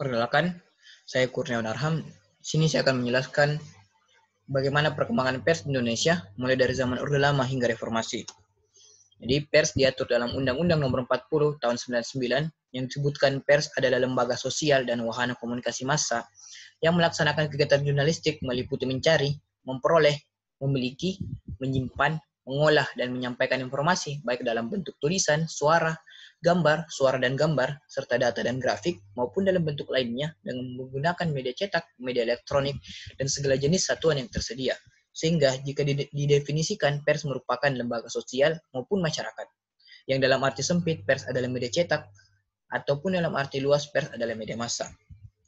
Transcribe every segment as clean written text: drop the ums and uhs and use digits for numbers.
Perkenalkan, saya Kurniawan Arham. Di sini saya akan menjelaskan bagaimana perkembangan pers di Indonesia mulai dari zaman Orde Lama hingga Reformasi. Jadi pers diatur dalam Undang-Undang Nomor 40 Tahun 99 yang disebutkan pers adalah lembaga sosial dan wahana komunikasi massa yang melaksanakan kegiatan jurnalistik meliputi mencari, memperoleh, memiliki, menyimpan, mengolah, dan menyampaikan informasi baik dalam bentuk tulisan, suara, suara dan gambar, serta data dan grafik, maupun dalam bentuk lainnya dengan menggunakan media cetak, media elektronik, dan segala jenis satuan yang tersedia. Sehingga jika didefinisikan, pers merupakan lembaga sosial maupun masyarakat. Yang dalam arti sempit, pers adalah media cetak, ataupun dalam arti luas, pers adalah media massa.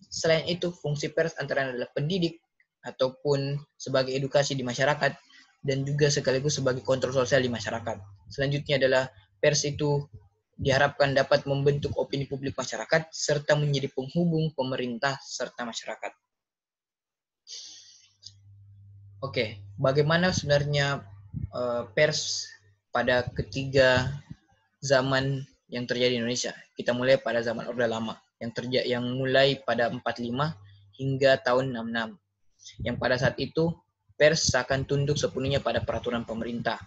Selain itu, fungsi pers antara lain adalah pendidik, ataupun sebagai edukasi di masyarakat, dan juga sekaligus sebagai kontrol sosial di masyarakat. Selanjutnya adalah pers itu diharapkan dapat membentuk opini publik masyarakat, serta menjadi penghubung pemerintah serta masyarakat. Oke, bagaimana sebenarnya pers pada ketiga zaman yang terjadi di Indonesia? Kita mulai pada zaman Orde Lama, yang mulai pada 45 hingga tahun 66. Yang pada saat itu, pers akan tunduk sepenuhnya pada peraturan pemerintah.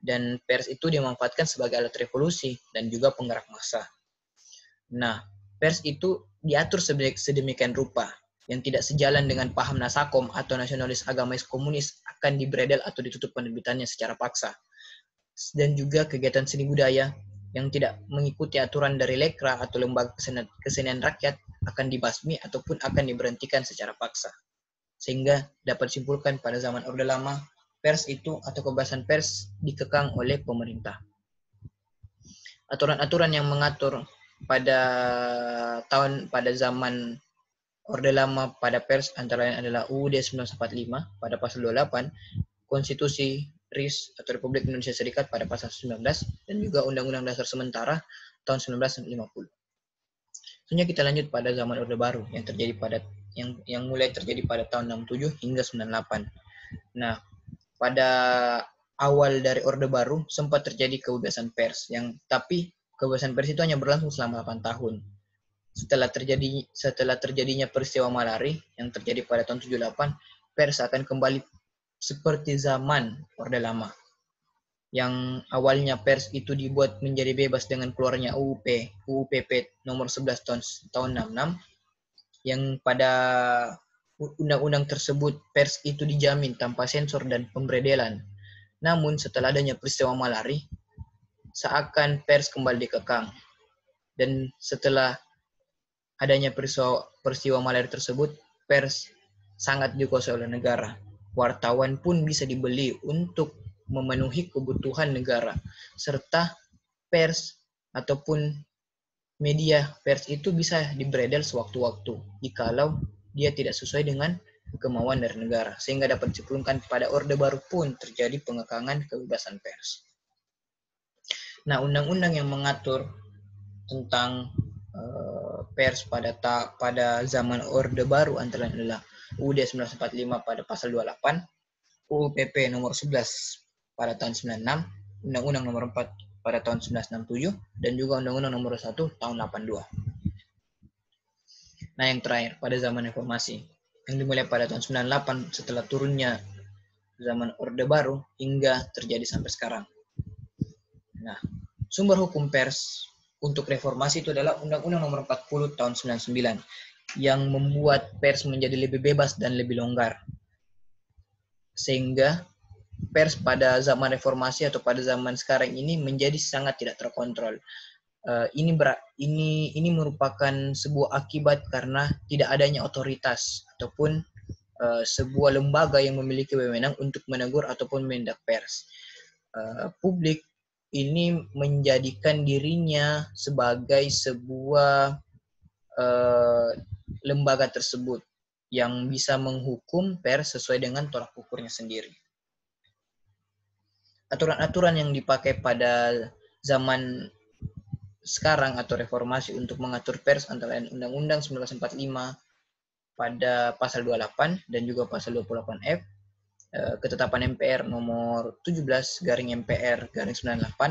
Dan pers itu dimanfaatkan sebagai alat revolusi dan juga penggerak massa. Nah, pers itu diatur sedemikian rupa yang tidak sejalan dengan paham Nasakom atau nasionalis agamis komunis akan dibredel atau ditutup penerbitannya secara paksa. Dan juga kegiatan seni budaya yang tidak mengikuti aturan dari Lekra atau lembaga kesenian rakyat akan dibasmi ataupun akan diberhentikan secara paksa. Sehingga dapat disimpulkan pada zaman Orde Lama, pers itu atau kebebasan pers dikekang oleh pemerintah. Aturan-aturan yang mengatur pada zaman Orde Lama pada pers antara lain adalah UUD 1945 pada pasal 28, Konstitusi RIS atau Republik Indonesia Serikat pada pasal 19, dan juga Undang-Undang Dasar Sementara tahun 1950. Selanjutnya kita lanjut pada zaman Orde Baru yang terjadi pada yang mulai terjadi pada tahun 67 hingga 98. Nah, pada awal dari Orde Baru sempat terjadi kebebasan pers tapi kebebasan pers itu hanya berlangsung selama 8 tahun. Setelah terjadinya peristiwa Malari yang terjadi pada tahun 78, pers akan kembali seperti zaman Orde Lama. Yang awalnya pers itu dibuat menjadi bebas dengan keluarnya UUPP nomor 11 tahun 66, yang pada undang-undang tersebut pers itu dijamin tanpa sensor dan pembredelan. Namun setelah adanya peristiwa Malari, seakan pers kembali dikekang. Dan setelah adanya peristiwa Malari tersebut, pers sangat dikuasai oleh negara. Wartawan pun bisa dibeli untuk memenuhi kebutuhan negara, serta pers ataupun media pers itu bisa dibredel sewaktu-waktu jikalau dia tidak sesuai dengan kemauan dari negara, sehingga dapat disimpulkan pada Orde Baru pun terjadi pengekangan kebebasan pers. Nah, undang-undang yang mengatur tentang pers pada zaman Orde Baru antara lain adalah UUD 1945 pada pasal 28, UUPP nomor 11 pada tahun 96, Undang-Undang nomor 4 pada tahun 1967, dan juga Undang-Undang nomor 1 tahun 82. Nah, yang terakhir pada zaman reformasi yang dimulai pada tahun 98 setelah turunnya zaman Orde Baru hingga terjadi sampai sekarang. Nah, sumber hukum pers untuk reformasi itu adalah Undang-Undang nomor 40 tahun 99 yang membuat pers menjadi lebih bebas dan lebih longgar. Sehingga pers pada zaman reformasi atau pada zaman sekarang ini menjadi sangat tidak terkontrol. Ini merupakan sebuah akibat karena tidak adanya otoritas ataupun sebuah lembaga yang memiliki wewenang untuk menegur ataupun menindak pers. Publik ini menjadikan dirinya sebagai sebuah lembaga tersebut yang bisa menghukum pers sesuai dengan tolak ukurnya sendiri. Aturan-aturan yang dipakai pada zaman sekarang atau reformasi untuk mengatur pers antara lain Undang-Undang 1945 pada pasal 28 dan juga pasal 28F, ketetapan MPR nomor 17/MPR/98,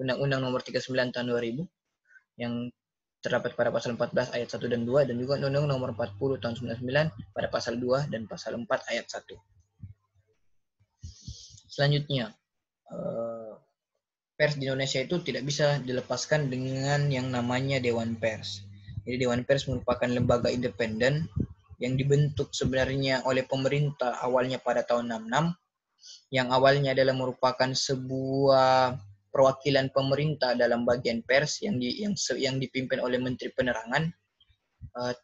Undang-Undang nomor 39 tahun 2000 yang terdapat pada pasal 14 ayat 1 dan 2, dan juga Undang-Undang Nomor 40 tahun 99 pada pasal 2 dan pasal 4 ayat 1. Selanjutnya, pers di Indonesia itu tidak bisa dilepaskan dengan yang namanya Dewan Pers. Jadi Dewan Pers merupakan lembaga independen yang dibentuk sebenarnya oleh pemerintah awalnya pada tahun 66, yang awalnya adalah merupakan sebuah perwakilan pemerintah dalam bagian pers yang dipimpin oleh Menteri Penerangan,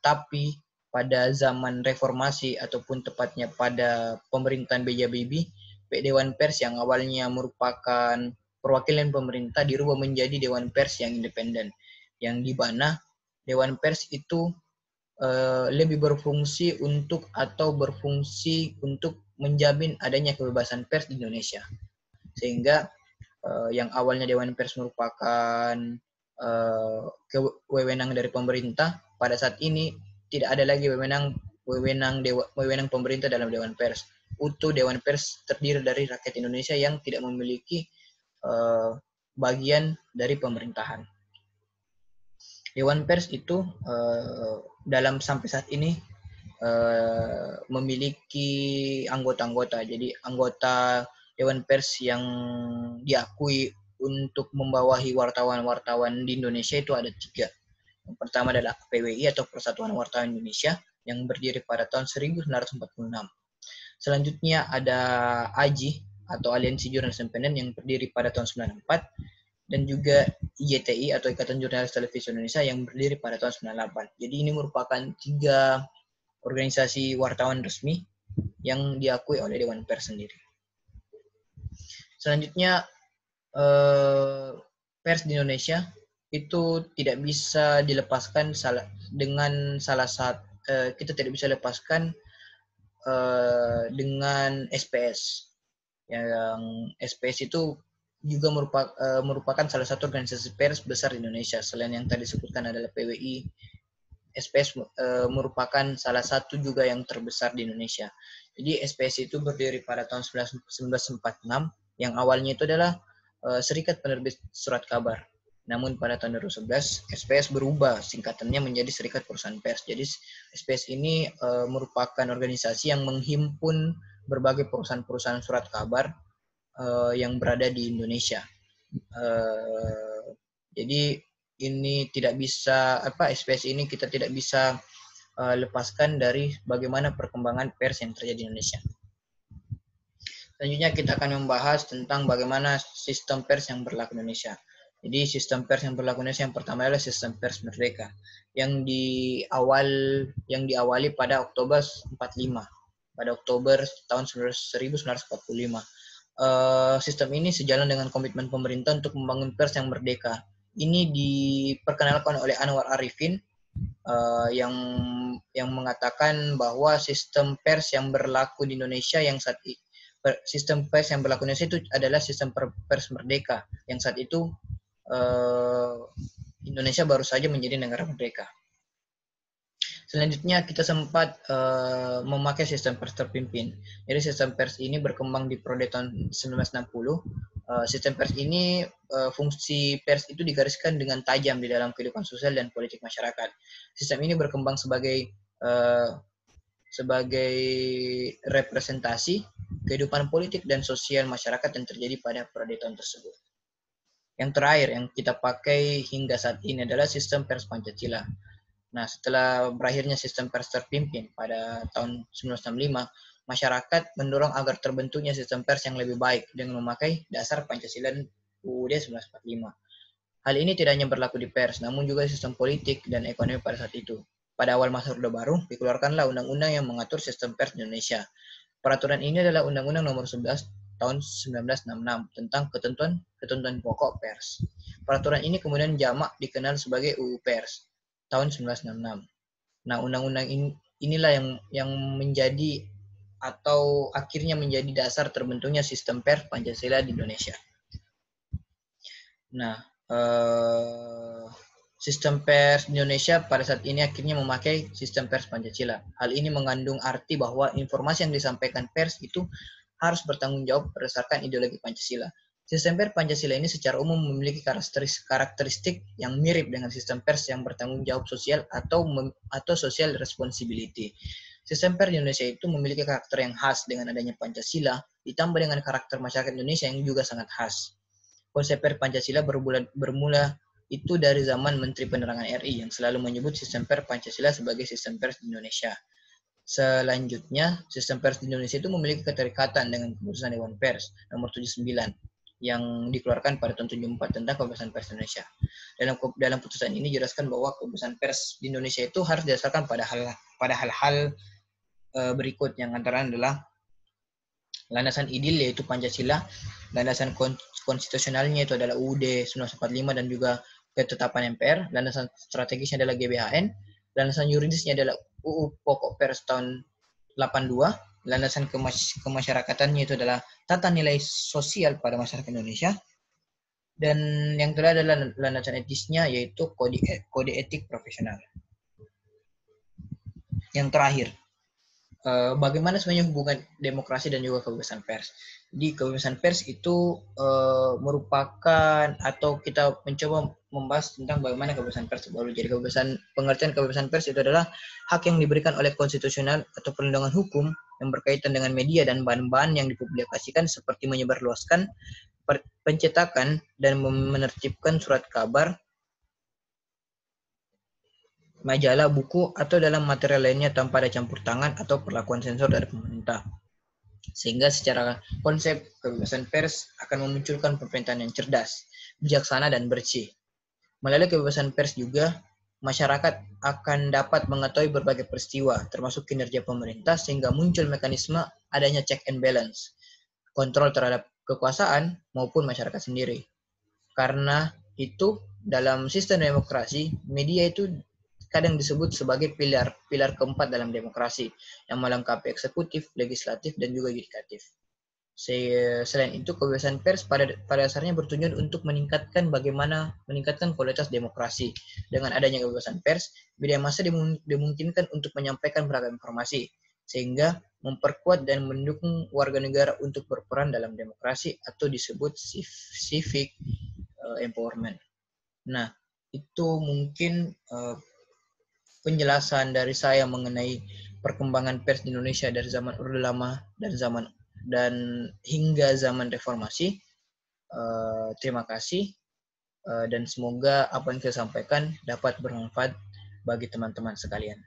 tapi pada zaman reformasi ataupun tepatnya pada pemerintahan B.J. Habibie, Dewan Pers yang awalnya merupakan perwakilan pemerintah dirubah menjadi Dewan Pers yang independen, yang di mana Dewan Pers itu lebih berfungsi untuk menjamin adanya kebebasan pers di Indonesia. Sehingga yang awalnya Dewan Pers merupakan wewenang dari pemerintah, pada saat ini tidak ada lagi wewenang pemerintah dalam Dewan Pers. Utuh Dewan Pers terdiri dari rakyat Indonesia yang tidak memiliki bagian dari pemerintahan. Dewan Pers itu dalam sampai saat ini memiliki anggota-anggota. Jadi anggota Dewan Pers yang diakui untuk membawahi wartawan-wartawan di Indonesia itu ada 3. Yang pertama adalah PWI atau Persatuan Wartawan Indonesia yang berdiri pada tahun 1946. Selanjutnya ada AJI atau Aliansi Jurnalis Independen yang berdiri pada tahun 1994, dan juga IJTI atau Ikatan Jurnalis Televisi Indonesia yang berdiri pada tahun 1998. Jadi ini merupakan 3 organisasi wartawan resmi yang diakui oleh Dewan Pers sendiri. Selanjutnya, pers di Indonesia itu tidak bisa dilepaskan kita tidak bisa lepaskan dengan SPS. Yang SPS itu juga merupakan salah satu organisasi pers besar di Indonesia. Selain yang tadi disebutkan adalah PWI, SPS merupakan salah satu juga yang terbesar di Indonesia. Jadi SPS itu berdiri pada tahun 1946, yang awalnya itu adalah Serikat Penerbit Surat Kabar. Namun pada tahun 2011, SPS berubah singkatannya menjadi Serikat Perusahaan Pers. Jadi SPS ini merupakan organisasi yang menghimpun berbagai perusahaan-perusahaan surat kabar yang berada di Indonesia. Jadi ini tidak bisa SPS ini kita tidak bisa lepaskan dari bagaimana perkembangan pers yang terjadi di Indonesia. Selanjutnya kita akan membahas tentang bagaimana sistem pers yang berlaku di Indonesia. Jadi sistem pers yang berlaku di Indonesia yang pertama adalah sistem pers merdeka yang diawali pada Oktober 45. Pada Oktober tahun 1945. Sistem ini sejalan dengan komitmen pemerintah untuk membangun pers yang merdeka. Ini diperkenalkan oleh Anwar Arifin yang mengatakan bahwa sistem pers yang berlaku di Indonesia sistem pers yang berlaku di Indonesia itu adalah sistem pers merdeka yang saat itu Indonesia baru saja menjadi negara merdeka. Selanjutnya kita sempat memakai sistem pers terpimpin. Jadi sistem pers ini berkembang di periode tahun 1960. Sistem pers ini fungsi pers itu digariskan dengan tajam di dalam kehidupan sosial dan politik masyarakat. Sistem ini berkembang sebagai representasi kehidupan politik dan sosial masyarakat yang terjadi pada periode tahun tersebut. Yang terakhir yang kita pakai hingga saat ini adalah sistem pers Pancasila. Nah, setelah berakhirnya sistem pers terpimpin pada tahun 1965, masyarakat mendorong agar terbentuknya sistem pers yang lebih baik dengan memakai dasar Pancasila dan UUD 1945. Hal ini tidak hanya berlaku di pers, namun juga sistem politik dan ekonomi pada saat itu. Pada awal masa Orde Baru, dikeluarkanlah undang-undang yang mengatur sistem pers di Indonesia. Peraturan ini adalah Undang-Undang Nomor 11 tahun 1966 tentang ketentuan pokok pers. Peraturan ini kemudian jamak dikenal sebagai UU Pers tahun 1966. Nah, undang-undang inilah yang menjadi atau akhirnya menjadi dasar terbentuknya sistem pers Pancasila di Indonesia. Nah, sistem pers di Indonesia pada saat ini akhirnya memakai sistem pers Pancasila. Hal ini mengandung arti bahwa informasi yang disampaikan pers itu harus bertanggung jawab berdasarkan ideologi Pancasila. Sistem pers Pancasila ini secara umum memiliki karakteristik yang mirip dengan sistem pers yang bertanggung jawab sosial atau social responsibility. Sistem pers di Indonesia itu memiliki karakter yang khas dengan adanya Pancasila, ditambah dengan karakter masyarakat Indonesia yang juga sangat khas. Konsep pers Pancasila bermula itu dari zaman Menteri Penerangan RI yang selalu menyebut sistem pers Pancasila sebagai sistem pers di Indonesia. Selanjutnya, sistem pers di Indonesia itu memiliki keterikatan dengan keputusan Dewan Pers nomor 79 yang dikeluarkan pada tahun 74 tentang kebebasan pers Indonesia. Dalam putusan ini dijelaskan bahwa kebebasan pers di Indonesia itu harus didasarkan pada hal-hal berikut, yang antara adalah landasan idil yaitu Pancasila, landasan konstitusionalnya itu adalah UUD 1945 dan juga ketetapan MPR, landasan strategisnya adalah GBHN, landasan yuridisnya adalah UU Pokok Pers tahun 82, landasan kemasyarakatannya itu adalah tata nilai sosial pada masyarakat Indonesia, dan yang terakhir adalah landasan etisnya yaitu kode etik profesional. Yang terakhir, bagaimana sebenarnya hubungan demokrasi dan juga kebebasan pers. Di kebebasan pers itu merupakan, atau kita mencoba membahas tentang bagaimana kebebasan pers baru. Jadi pengertian kebebasan pers itu adalah hak yang diberikan oleh konstitusional atau perlindungan hukum yang berkaitan dengan media dan bahan-bahan yang dipublikasikan seperti menyebarluaskan, pencetakan, dan menertibkan surat kabar, majalah, buku, atau dalam material lainnya tanpa ada campur tangan atau perlakuan sensor dari pemerintah. Sehingga secara konsep kebebasan pers akan memunculkan pemerintahan yang cerdas, bijaksana, dan bersih. Melalui kebebasan pers juga, masyarakat akan dapat mengetahui berbagai peristiwa, termasuk kinerja pemerintah, sehingga muncul mekanisme adanya check and balance, kontrol terhadap kekuasaan maupun masyarakat sendiri. Karena itu, dalam sistem demokrasi, media itu kadang disebut sebagai pilar keempat dalam demokrasi yang melengkapi eksekutif, legislatif, dan juga yudikatif. Selain itu, kebebasan pers pada dasarnya bertujuan untuk meningkatkan kualitas demokrasi. Dengan adanya kebebasan pers, media massa dimungkinkan untuk menyampaikan beragam informasi, sehingga memperkuat dan mendukung warga negara untuk berperan dalam demokrasi atau disebut civic empowerment. Nah, itu mungkin penjelasan dari saya mengenai perkembangan pers di Indonesia dari zaman Orde Lama dan hingga zaman reformasi. Terima kasih dan semoga apa yang saya sampaikan dapat bermanfaat bagi teman-teman sekalian.